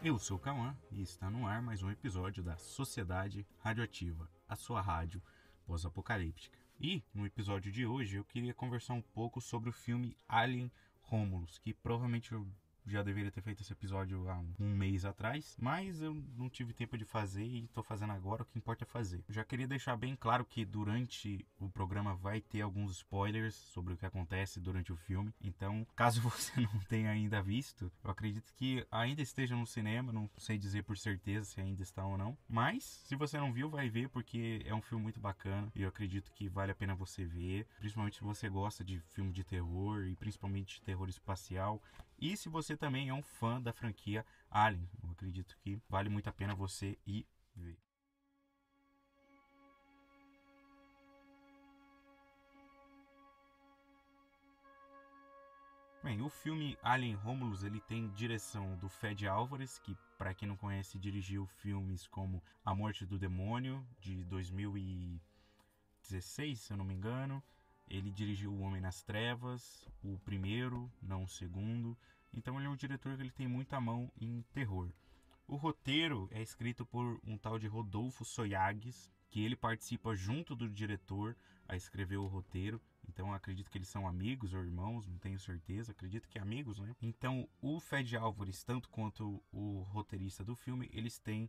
Eu sou o Cauã e está no ar mais um episódio da Sociedade Radioativa, a sua rádio pós-apocalíptica. E no episódio de hoje eu queria conversar um pouco sobre o filme Alien Romulus, que provavelmente eu já deveria ter feito esse episódio há um mês atrás, mas eu não tive tempo de fazer e estou fazendo agora, o que importa é fazer. Eu já queria deixar bem claro que durante o programa vai ter alguns spoilers sobre o que acontece durante o filme, então caso você não tenha ainda visto, eu acredito que ainda esteja no cinema, não sei dizer por certeza se ainda está ou não, mas se você não viu, vai ver porque é um filme muito bacana e eu acredito que vale a pena você ver, principalmente se você gosta de filme de terror e principalmente de terror espacial. E se você também é um fã da franquia Alien, eu acredito que vale muito a pena você ir ver. Bem, o filme Alien Romulus ele tem direção do Fede Álvares, que para quem não conhece dirigiu filmes como A Morte do Demônio de 2016, se eu não me engano. Ele dirigiu O Homem nas Trevas, o primeiro, não o segundo. Então ele é um diretor que ele tem muita mão em terror. O roteiro é escrito por um tal de Rodolfo Soyagues, que ele participa junto do diretor a escrever o roteiro. Então eu acredito que eles são amigos ou irmãos, não tenho certeza, acredito que amigos, né? Então o Fede Álvares, tanto quanto o roteirista do filme, eles têm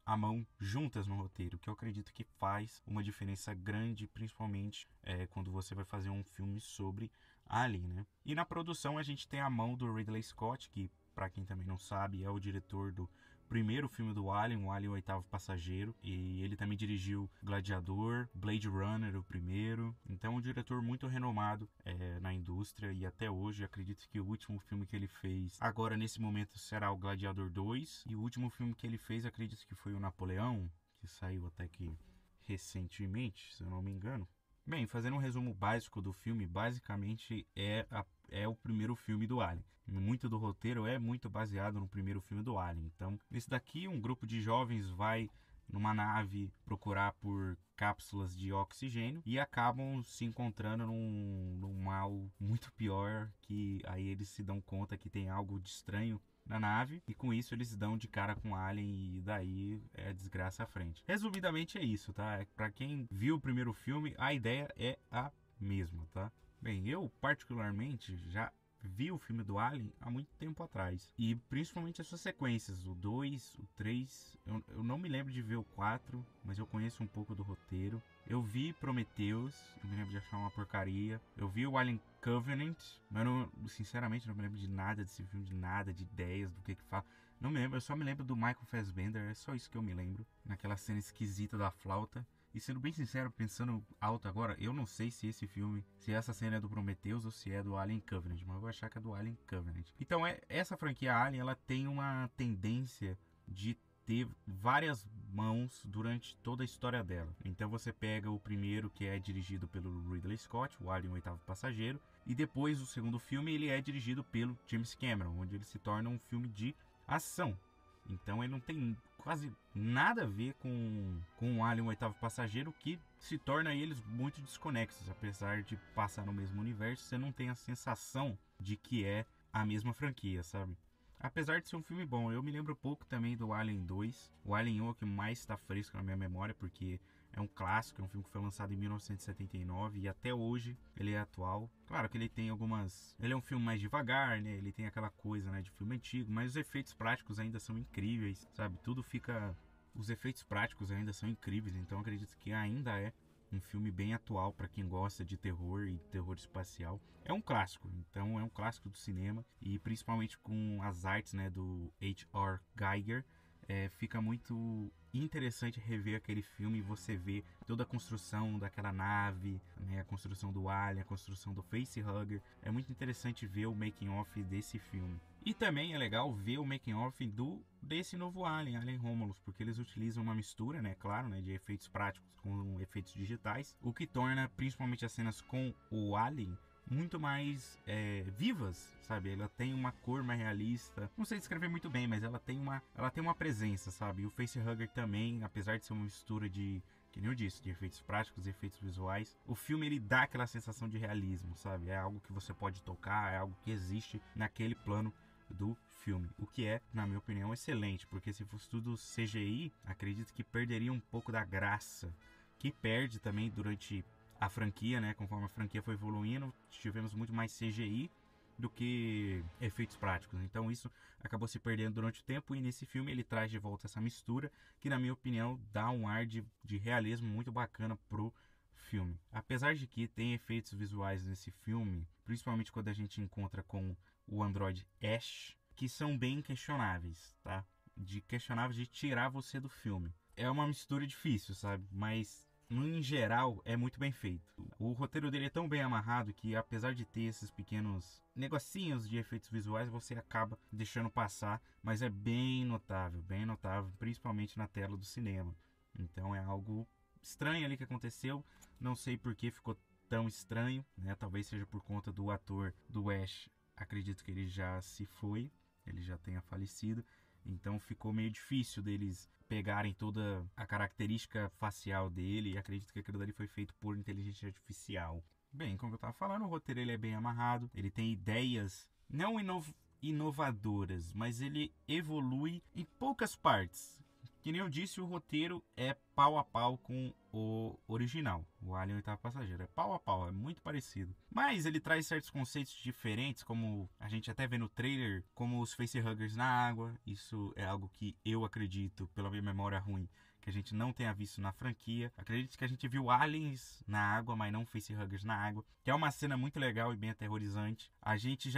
a mão juntas no roteiro, que eu acredito que faz uma diferença grande, principalmente quando você vai fazer um filme sobre Alien, né? E na produção a gente tem a mão do Ridley Scott, que para quem também não sabe é o diretor do primeiro filme do Alien, o Alien o Oitavo Passageiro, e ele também dirigiu Gladiador, Blade Runner, o primeiro. Então é um diretor muito renomado na indústria e até hoje acredito que o último filme que ele fez agora nesse momento será o Gladiador 2 e o último filme que ele fez acredito que foi o Napoleão, que saiu até que recentemente, se eu não me engano. Bem, fazendo um resumo básico do filme, basicamente é o primeiro filme do Alien. Muito do roteiro é muito baseado no primeiro filme do Alien. Então, nesse daqui, um grupo de jovens vai numa nave procurar por cápsulas de oxigênio e acabam se encontrando num mal muito pior, que aí eles se dão conta que tem algo de estranho na nave e com isso eles dão de cara com o Alien e daí é a desgraça à frente. Resumidamente é isso, tá? Pra quem viu o primeiro filme, a ideia é a mesma, tá? Bem, eu particularmente já vi o filme do Alien há muito tempo atrás. E principalmente as suas sequências, o 2, o 3. Eu não me lembro de ver o 4, mas eu conheço um pouco do roteiro. Eu vi Prometheus, eu me lembro de achar uma porcaria. Eu vi o Alien Covenant, mas sinceramente não me lembro de nada desse filme, de nada, de ideias, do que fala. Não me lembro, eu só me lembro do Michael Fassbender, é só isso que eu me lembro. Naquela cena esquisita da flauta. E sendo bem sincero, pensando alto agora, eu não sei se esse filme, se essa cena é do Prometheus ou se é do Alien Covenant, mas eu vou achar que é do Alien Covenant. Então, essa franquia Alien, ela tem uma tendência de ter várias mãos durante toda a história dela. Então você pega o primeiro, que é dirigido pelo Ridley Scott, o Alien o Oitavo Passageiro, e depois o segundo filme, ele é dirigido pelo James Cameron, onde ele se torna um filme de ação. Então ele não tem quase nada a ver com o Alien o Oitavo Passageiro, que se torna eles muito desconexos. Apesar de passar no mesmo universo, você não tem a sensação de que é a mesma franquia, sabe? Apesar de ser um filme bom, eu me lembro pouco também do Alien 2. O Alien 1 é o que mais está fresco na minha memória, porque é um clássico, é um filme que foi lançado em 1979 e até hoje ele é atual. Claro que ele tem algumas... Ele é um filme mais devagar, né? Ele tem aquela coisa, né, de filme antigo, mas os efeitos práticos ainda são incríveis, sabe? Tudo fica... Os efeitos práticos ainda são incríveis, então eu acredito que ainda é um filme bem atual para quem gosta de terror e terror espacial. É um clássico, então é um clássico do cinema e principalmente com as artes, né, do H.R. Giger, fica muito interessante rever aquele filme e você ver toda a construção daquela nave, né, a construção do Alien, a construção do Facehugger. É muito interessante ver o making of desse filme. E também é legal ver o making of desse novo Alien Romulus, porque eles utilizam uma mistura, né, claro, né, de efeitos práticos com efeitos digitais, o que torna principalmente as cenas com o Alien muito mais vivas, sabe? Ela tem uma cor mais realista. Não sei descrever muito bem, mas ela tem uma presença, sabe? E o Facehugger também, apesar de ser uma mistura de, que nem eu disse, de efeitos práticos e efeitos visuais, o filme ele dá aquela sensação de realismo, sabe? É algo que você pode tocar, é algo que existe naquele plano do filme, o que é, na minha opinião, excelente, porque se fosse tudo CGI, acredito que perderia um pouco da graça, que perde também durante a franquia, né? Conforme a franquia foi evoluindo, tivemos muito mais CGI do que efeitos práticos. Então isso acabou se perdendo durante o tempo, e nesse filme ele traz de volta essa mistura que, na minha opinião, dá um ar de realismo muito bacana pro filme. Apesar de que tem efeitos visuais nesse filme, principalmente quando a gente encontra com o androide Ash, que são bem questionáveis, tá? Questionáveis de tirar você do filme. É uma mistura difícil, sabe? Mas em geral, é muito bem feito. O roteiro dele é tão bem amarrado que, apesar de ter esses pequenos negocinhos de efeitos visuais, você acaba deixando passar, mas é bem notável, principalmente na tela do cinema. Então é algo estranho ali que aconteceu, não sei por que ficou tão estranho, né? Talvez seja por conta do ator do Ash, acredito que ele já se foi, ele já tenha falecido, então ficou meio difícil deles pegarem toda a característica facial dele, e acredito que aquilo dali foi feito por inteligência artificial. Bem, como eu estava falando, o roteiro ele é bem amarrado, ele tem ideias não inovadoras, mas ele evolui em poucas partes. Que nem eu disse, o roteiro é pau a pau com o original, o Alien Oitavo Passageiro. É pau a pau, é muito parecido. Mas ele traz certos conceitos diferentes, como a gente até vê no trailer, como os facehuggers na água. Isso é algo que eu acredito, pela minha memória ruim, que a gente não tenha visto na franquia. Acredito que a gente viu aliens na água, mas não facehuggers na água, que é uma cena muito legal e bem aterrorizante. A gente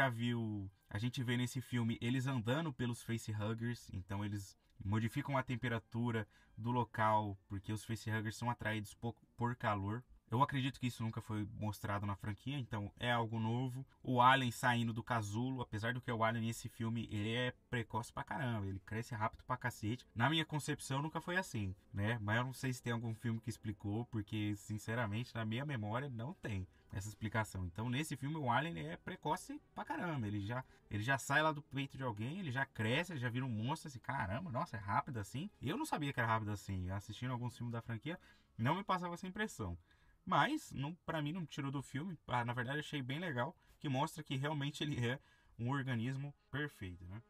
vê nesse filme eles andando pelos facehuggers, então eles modificam a temperatura do local, porque os facehuggers são atraídos por calor. Eu acredito que isso nunca foi mostrado na franquia, então é algo novo. O Alien saindo do casulo, apesar do que o Alien nesse filme, ele é precoce pra caramba, ele cresce rápido pra cacete. Na minha concepção nunca foi assim, né? Mas eu não sei se tem algum filme que explicou, porque sinceramente na minha memória não tem essa explicação. Então nesse filme o Alien é precoce pra caramba, ele já sai lá do peito de alguém, ele já cresce, ele já vira um monstro assim, caramba, nossa, é rápido assim. Eu não sabia que era rápido assim, assistindo alguns filmes da franquia, não me passava essa impressão. Mas, pra mim, não tirou do filme. Na verdade, achei bem legal, que mostra que realmente ele é um organismo perfeito, né?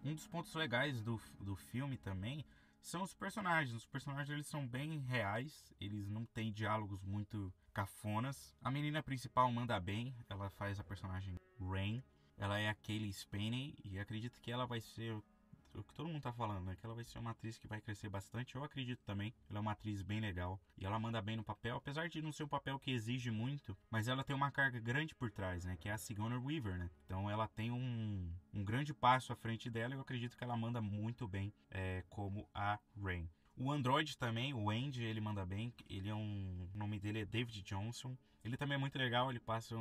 Um dos pontos legais do filme também são os personagens. Os personagens eles são bem reais, eles não têm diálogos muito cafonas. A menina principal manda bem, ela faz a personagem Rain. Ela é a Cailee Spaeny e acredito que ela vai ser o que todo mundo tá falando, né? Que ela vai ser uma atriz que vai crescer bastante. Eu acredito também. Ela é uma atriz bem legal e ela manda bem no papel, apesar de não ser um papel que exige muito, mas ela tem uma carga grande por trás, né? Que é a Sigourney Weaver, né? Então ela tem um grande passo à frente dela e eu acredito que ela manda muito bem como a Rain. O Android também, o Andy, ele manda bem. O nome dele é David Johnson. Ele também é muito legal, ele passa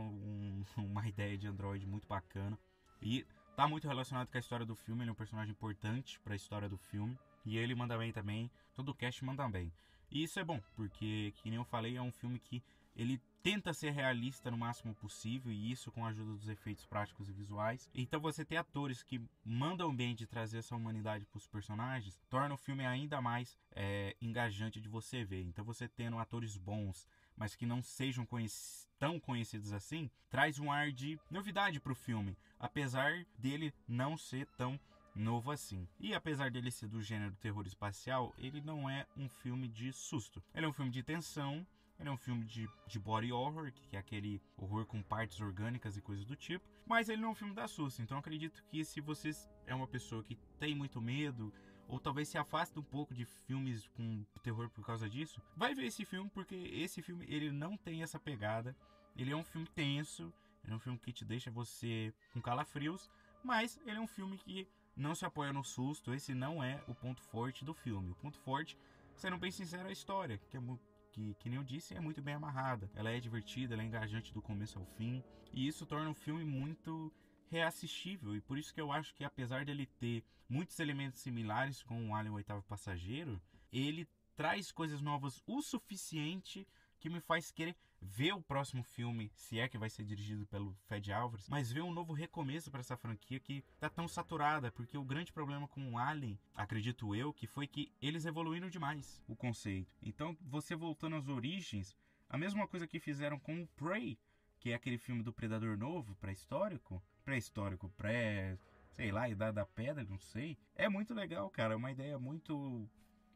uma ideia de Android muito bacana. E tá muito relacionado com a história do filme, ele é um personagem importante para a história do filme. E ele manda bem também, todo o cast manda bem. E isso é bom, porque, que nem eu falei, é um filme que ele tenta ser realista no máximo possível, e isso com a ajuda dos efeitos práticos e visuais. Então você ter atores que mandam bem de trazer essa humanidade para os personagens, torna o filme ainda mais engajante de você ver. Então você tendo atores bons, mas que não sejam tão conhecidos assim, traz um ar de novidade para o filme, apesar dele não ser tão novo assim. E apesar dele ser do gênero terror espacial, ele não é um filme de susto. Ele é um filme de tensão, ele é um filme de body horror, que é aquele horror com partes orgânicas e coisas do tipo, mas ele não é um filme da susto. Então acredito que se você é uma pessoa que tem muito medo, ou talvez se afaste um pouco de filmes com terror por causa disso, vai ver esse filme, porque esse filme ele não tem essa pegada. Ele é um filme tenso, ele é um filme que te deixa você com calafrios, mas ele é um filme que não se apoia no susto. Esse não é o ponto forte do filme. O ponto forte, sendo bem sincero, é a história, que nem eu disse, é muito bem amarrada. Ela é divertida, ela é engajante do começo ao fim, e isso torna o filme muito reassistível. E por isso que eu acho que, apesar dele ter muitos elementos similares com o Alien Oitavo Passageiro, ele traz coisas novas o suficiente que me faz querer ver o próximo filme, se é que vai ser dirigido pelo Fede Álvares, mas ver um novo recomeço para essa franquia que tá tão saturada, porque o grande problema com o Alien, acredito eu, que foi que eles evoluíram demais o conceito. Então, você voltando às origens, a mesma coisa que fizeram com o Prey, que é aquele filme do Predador novo, pré-histórico, sei lá, Idade da Pedra, não sei. É muito legal, cara, é uma ideia muito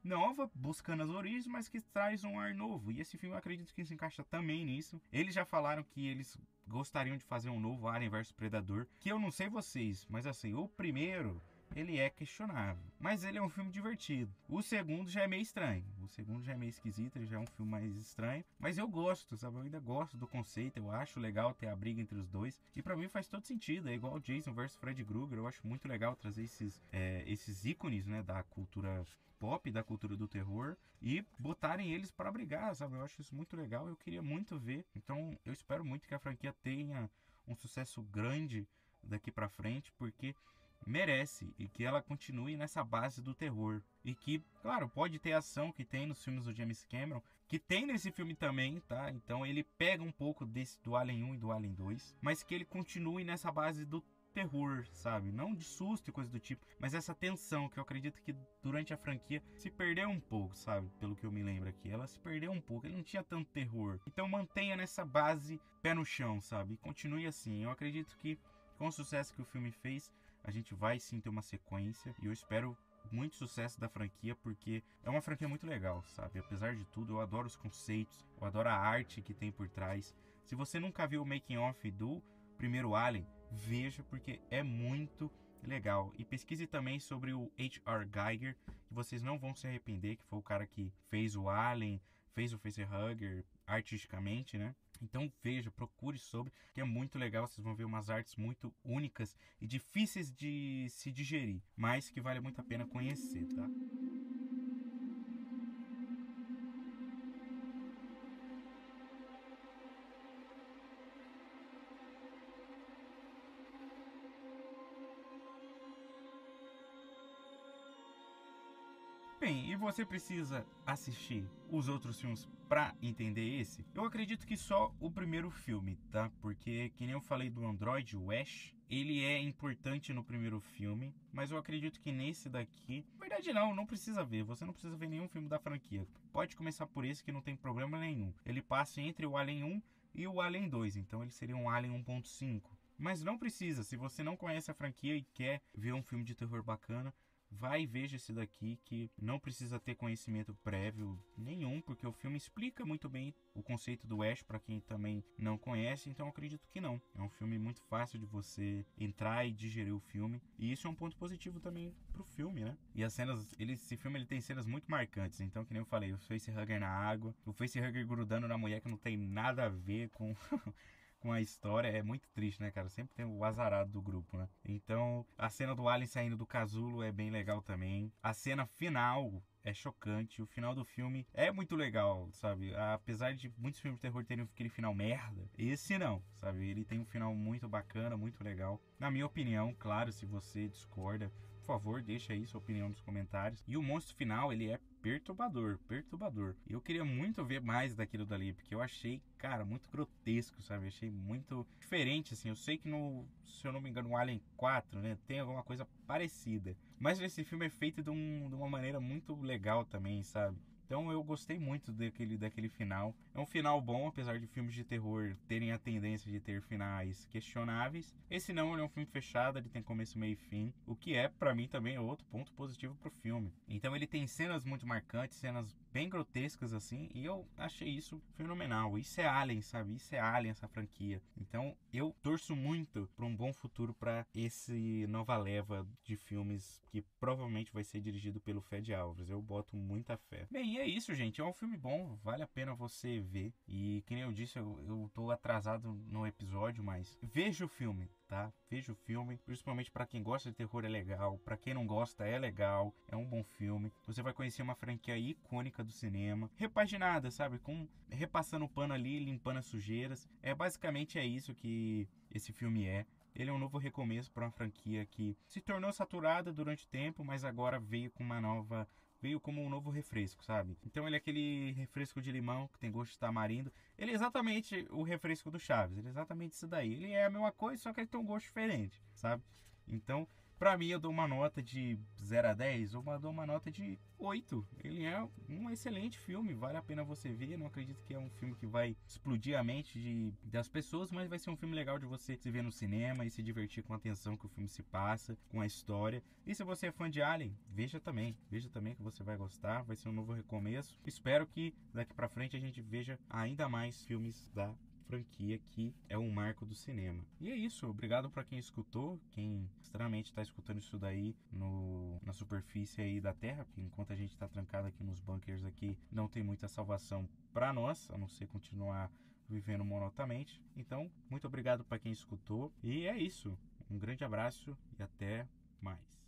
nova, buscando as origens, mas que traz um ar novo. E esse filme eu acredito que se encaixa também nisso. Eles já falaram que eles gostariam de fazer um novo Alien vs Predador, que eu não sei vocês, mas assim, o primeiro ele é questionável, mas ele é um filme divertido. O segundo já é meio estranho, o segundo já é meio esquisito, ele já é um filme mais estranho, mas eu gosto, sabe? Eu ainda gosto do conceito, eu acho legal ter a briga entre os dois, e pra mim faz todo sentido, é igual Jason vs Freddy Krueger. Eu acho muito legal trazer esses ícones, né, da cultura pop, da cultura do terror, e botarem eles para brigar, sabe? Eu acho isso muito legal, eu queria muito ver, então eu espero muito que a franquia tenha um sucesso grande daqui pra frente, porque merece, e que ela continue nessa base do terror, e que, claro, pode ter ação que tem nos filmes do James Cameron, que tem nesse filme também, tá? Então ele pega um pouco desse do Alien 1 e do Alien 2, mas que ele continue nessa base do terror, sabe? Não de susto e coisa do tipo, mas essa tensão que eu acredito que durante a franquia se perdeu um pouco, sabe? Pelo que eu me lembro aqui, ela se perdeu um pouco, ele não tinha tanto terror. Então mantenha nessa base pé no chão, sabe? E continue assim. Eu acredito que com o sucesso que o filme fez, a gente vai sim ter uma sequência, e eu espero muito sucesso da franquia, porque é uma franquia muito legal, sabe? Apesar de tudo, eu adoro os conceitos, eu adoro a arte que tem por trás. Se você nunca viu o making of do primeiro Alien, veja, porque é muito legal. E pesquise também sobre o H.R. Giger, que vocês não vão se arrepender, que foi o cara que fez o Alien, fez o Facehugger artisticamente, né? Então veja, procure sobre, que é muito legal. Vocês vão ver umas artes muito únicas e difíceis de se digerir, mas que vale muito a pena conhecer, tá? Bem, e você precisa assistir os outros filmes pra entender esse? Eu acredito que só o primeiro filme, tá? Porque, que nem eu falei do Android, o Ash, ele é importante no primeiro filme, mas eu acredito que nesse daqui, na verdade não precisa ver, você não precisa ver nenhum filme da franquia. Pode começar por esse que não tem problema nenhum. Ele passa entre o Alien 1 e o Alien 2, então ele seria um Alien 1.5. Mas não precisa, se você não conhece a franquia e quer ver um filme de terror bacana, vai e veja esse daqui, que não precisa ter conhecimento prévio nenhum, porque o filme explica muito bem o conceito do Ash para quem também não conhece, então eu acredito que não. É um filme muito fácil de você entrar e digerir o filme, e isso é um ponto positivo também pro filme, né? E as cenas, esse filme ele tem cenas muito marcantes, então que nem eu falei, o facehugger na água, o facehugger grudando na mulher que não tem nada a ver com com a história, é muito triste, né, cara? Sempre tem o azarado do grupo, né? Então, a cena do Alien saindo do casulo é bem legal também. A cena final é chocante. O final do filme é muito legal, sabe? Apesar de muitos filmes de terror terem aquele final merda, esse não, sabe? Ele tem um final muito bacana, muito legal. Na minha opinião, claro, se você discorda, por favor, deixa aí sua opinião nos comentários. E o monstro final, ele é perturbador, perturbador. E eu queria muito ver mais daquilo dali, porque eu achei, cara, muito grotesco, sabe? Eu achei muito diferente, assim. Eu sei que no, se eu não me engano, no Alien 4, né, tem alguma coisa parecida. Mas esse filme é feito de uma maneira muito legal também, sabe? Então eu gostei muito daquele final. É um final bom, apesar de filmes de terror terem a tendência de ter finais questionáveis. Esse não, ele é um filme fechado, ele tem começo, meio e fim. O que é, pra mim, também outro ponto positivo pro filme. Então ele tem cenas muito marcantes, cenas bem grotescas assim, e eu achei isso fenomenal. Isso é Alien, sabe? Isso é Alien, essa franquia. Então eu torço muito pra um bom futuro pra esse nova leva de filmes que provavelmente vai ser dirigido pelo Fede Álvares. Eu boto muita fé. Bem, é isso, gente. É um filme bom, vale a pena você ver. E que nem eu disse, eu tô atrasado no episódio, mas veja o filme, tá? Veja o filme, principalmente pra quem gosta de terror é legal, pra quem não gosta é legal, é um bom filme. Você vai conhecer uma franquia icônica do cinema, repaginada, sabe? Repassando o pano ali, limpando as sujeiras. Basicamente é isso que esse filme é. Ele é um novo recomeço para uma franquia que se tornou saturada durante o tempo, mas agora veio com uma nova veio como um novo refresco, sabe? Então ele é aquele refresco de limão que tem gosto de tamarindo. Ele é exatamente o refresco do Chaves, ele é exatamente isso daí. Ele é a mesma coisa, só que ele tem um gosto diferente, sabe? Então, pra mim, eu dou uma nota de 0 a 10, ou dou uma nota de 8. Ele é um excelente filme, vale a pena você ver. Eu não acredito que é um filme que vai explodir a mente das pessoas, mas vai ser um filme legal de você se ver no cinema e se divertir com a atenção que o filme se passa, com a história. E se você é fã de Alien, veja também que você vai gostar, vai ser um novo recomeço. Espero que daqui pra frente a gente veja ainda mais filmes da franquia que é um marco do cinema. E é isso, obrigado para quem escutou, quem extremamente está escutando isso daí na superfície aí da Terra, porque enquanto a gente está trancado aqui nos bunkers aqui, não tem muita salvação para nós, a não ser continuar vivendo monotamente. Então, muito obrigado para quem escutou, e é isso, um grande abraço e até mais.